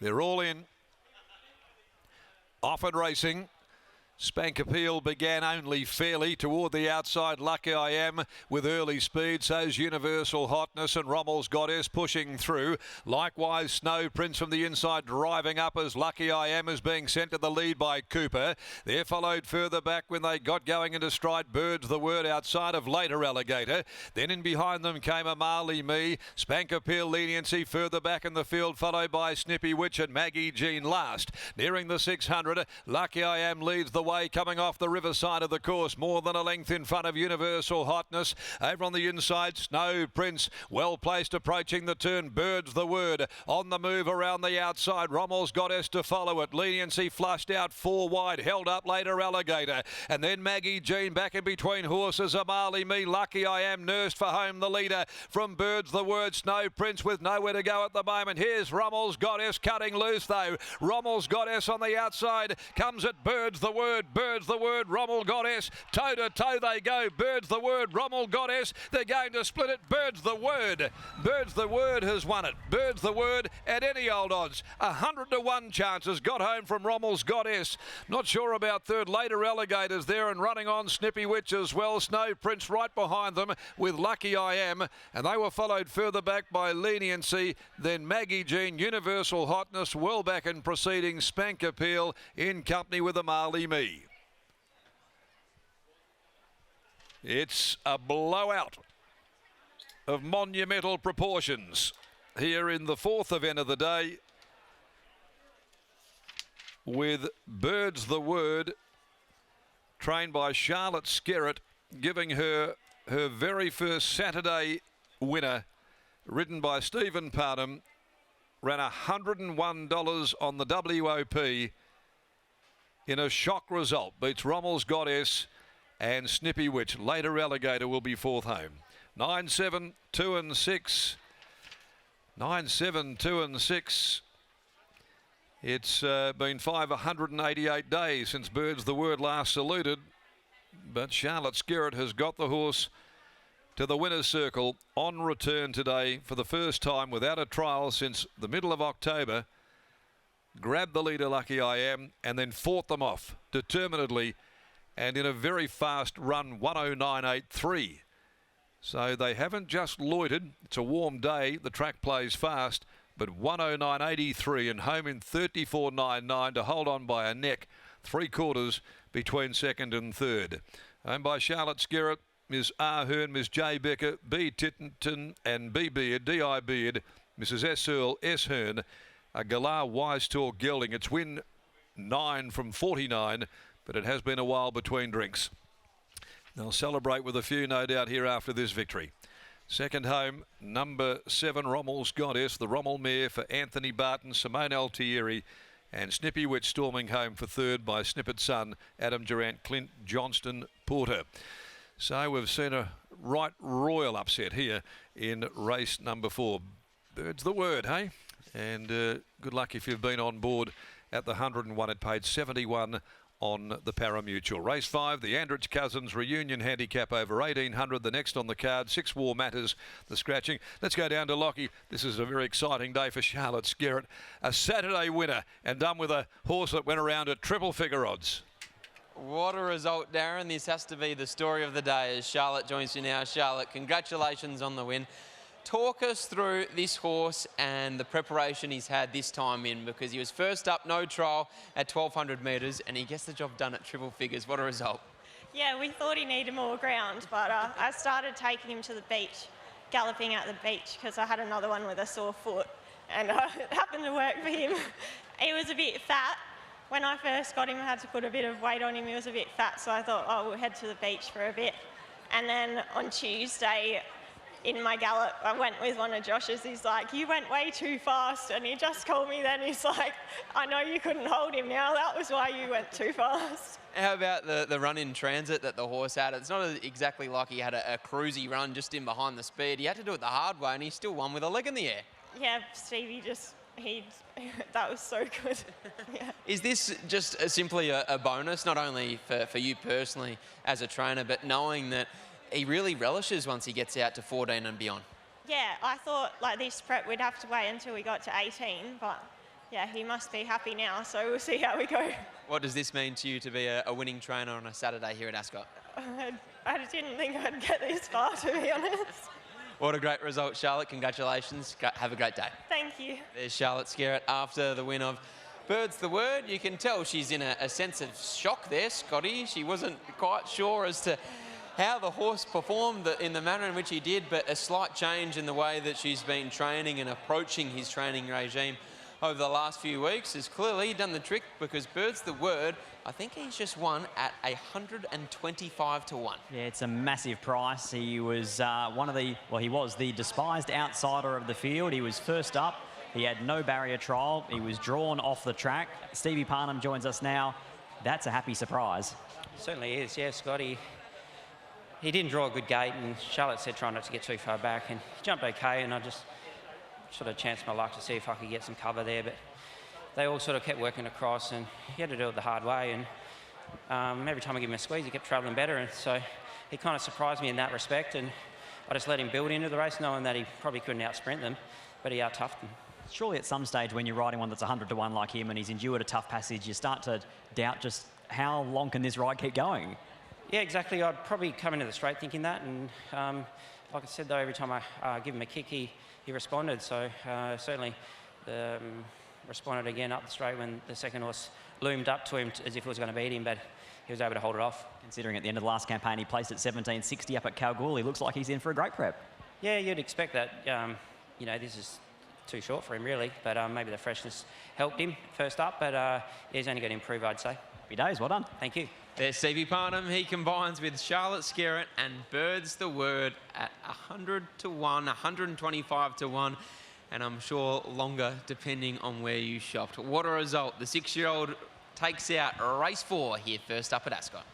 They're all in. Off and racing. Spank Appeal began only fairly toward the outside. Lucky I Am with early speed. So's Universal Hotness and Rommel's Goddess pushing through. Likewise, Snow Prince from the inside driving up as Lucky I Am is being sent to the lead by Cooper. They're followed further back when they got going into stride. Bird's the Word outside of later Alligator. Then in behind them came a Marley Me. Spank Appeal Leniency further back in the field, followed by Snippy Witch and Maggie Jean last. Nearing the 600, Lucky I Am leads the way coming off the riverside of the course, more than a length in front of Universal Hotness. Over on the inside, Snow Prince well placed approaching the turn. Bird's the Word on the move around the outside. Rommel's Goddess to follow it. Leniency flushed out 4 wide, held up later Alligator, and then Maggie Jean back in between horses. Marley Me, Lucky I Am nursed for home the leader from Bird's the Word. Snow Prince with nowhere to go at the moment. Here's Rommel's Goddess cutting loose though. Rommel's Goddess on the outside comes at Bird's the Word. Bird's the Word, Rommel Goddess, toe to toe they go. Bird's the Word, Rommel Goddess, they're going to split it. Bird's the Word, Bird's the Word has won it. Bird's the Word at any old odds, 100 to 1 chances, got home from Rommel's Goddess. Not sure about third, later Alligators there and running on Snippy Witch as well. Snow Prince right behind them with Lucky I Am, and they were followed further back by Leniency, then Maggie Jean, Universal Hotness, well back in proceeding, Spank Appeal in company with the Marley Me. It's a blowout of monumental proportions here in the 4th event of the day, with Bird's the Word, trained by Charlotte Skerritt, giving her very first Saturday winner, ridden by Stephen Parnham, ran $101 on the WOP in a shock result. Beats Rommel's Goddess and Snippy Witch. Later Alligator will be 4th home. 9, 7, 2 and 6. 9, 7, 2 and 6. It's been 588 days since Bird's the Word last saluted, but Charlotte Skerritt has got the horse to the winner's circle on return today for the first time without a trial since the middle of October. Grabbed the leader, Lucky I Am, and then fought them off determinedly and in a very fast run, 109.83. So they haven't just loitered. It's a warm day. The track plays fast, but 109.83 and home in 34.99 to hold on by a neck, 3/4 between second and third. Owned by Charlotte Skerritt, Ms. R. Hearn, Ms. J. Becker, B. Tittenton and B. Beard, D.I. Beard, Mrs. S. Earl, S. Hearn, a Galar Wise Talk gelding. It's win 9 from 49, but it has been a while between drinks. They'll celebrate with a few, no doubt, here after this victory. Second home, number 7, Rommel's Goddess, the Rommel mare for Anthony Barton, Simone Altieri, and Snippy Witch storming home for third by Snippet's son, Adam Durant, Clint Johnston Porter. So we've seen a right royal upset here in race number 4. Bird's the Word, hey? And good luck if you've been on board at the 101. It paid 71 on the Paramutual. Race 5, the Andrich Cousins Reunion Handicap over 1800. The next on the card, 6 War Matters, the scratching. Let's go down to Lockie. This is a very exciting day for Charlotte Skerritt. A Saturday winner and done with a horse that went around at triple figure odds. What a result, Darren. This has to be the story of the day as Charlotte joins you now. Charlotte, congratulations on the win. Talk us through this horse and the preparation he's had this time in, because he was first up, no trial at 1200 metres, and he gets the job done at triple figures. What a result. Yeah, we thought he needed more ground, but I started taking him to the beach, galloping at the beach, because I had another one with a sore foot, and it happened to work for him. He was a bit fat. When I first got him, I had to put a bit of weight on him. He was a bit fat, so I thought, oh, we'll head to the beach for a bit. And then on Tuesday, in my gallop, I went with one of Josh's. He's like, you went way too fast. And he just called me then. He's like, I know you couldn't hold him now. That was why you went too fast. How about the run in transit that the horse had? It's not exactly like he had a cruisy run just in behind the speed. He had to do it the hard way, and he still won with a leg in the air. Yeah, Stevie that was so good. Yeah. Is this just simply a bonus, not only for you personally as a trainer, but knowing that he really relishes once he gets out to 14 and beyond? Yeah, I thought like this prep we'd have to wait until we got to 18, but yeah, he must be happy now, so we'll see how we go. What does this mean to you to be a winning trainer on a Saturday here at Ascot? I didn't think I'd get this far, to be honest. What a great result, Charlotte. Congratulations. Have a great day. Thank you. There's Charlotte Skerritt after the win of Bird's the Word. You can tell she's in a sense of shock there, Scotty. She wasn't quite sure as to how the horse performed in the manner in which he did, but a slight change in the way that she's been training and approaching his training regime over the last few weeks has clearly done the trick, because Bird's the Word, I think he's just won at 125 to 1. Yeah, it's a massive price. He was he was the despised outsider of the field. He was first up. He had no barrier trial. He was drawn off the track. Stevie Parnham joins us now. That's a happy surprise. Certainly is, yeah, Scotty. He didn't draw a good gate, and Charlotte said try not to get too far back, and he jumped okay, and I just sort of chanced my luck to see if I could get some cover there, but they all sort of kept working across, and he had to do it the hard way, and every time I give him a squeeze, he kept travelling better, and so he kind of surprised me in that respect, and I just let him build into the race, knowing that he probably couldn't out-sprint them, but he out-toughed them. Surely at some stage when you're riding one that's 100 to 1 like him and he's endured a tough passage, you start to doubt just how long can this ride keep going? Yeah, exactly. I'd probably come into the straight thinking that, and like I said, though, every time I give him a kick, he responded. So certainly responded again up the straight when the second horse loomed up to him as if it was going to beat him, but he was able to hold it off. Considering at the end of the last campaign he placed at 17.60 up at Kalgoorlie, looks like he's in for a great prep. Yeah, you'd expect that. You know, this is too short for him, really, but maybe the freshness helped him first up, but he's only going to improve, I'd say. Happy days, well done. Thank you. There's Stevie Parnham. He combines with Charlotte Skerritt and Bird's the Word at 100 to 1, 125 to 1, and I'm sure longer depending on where you shopped. What a result. The 6-year-old takes out race 4 here first up at Ascot.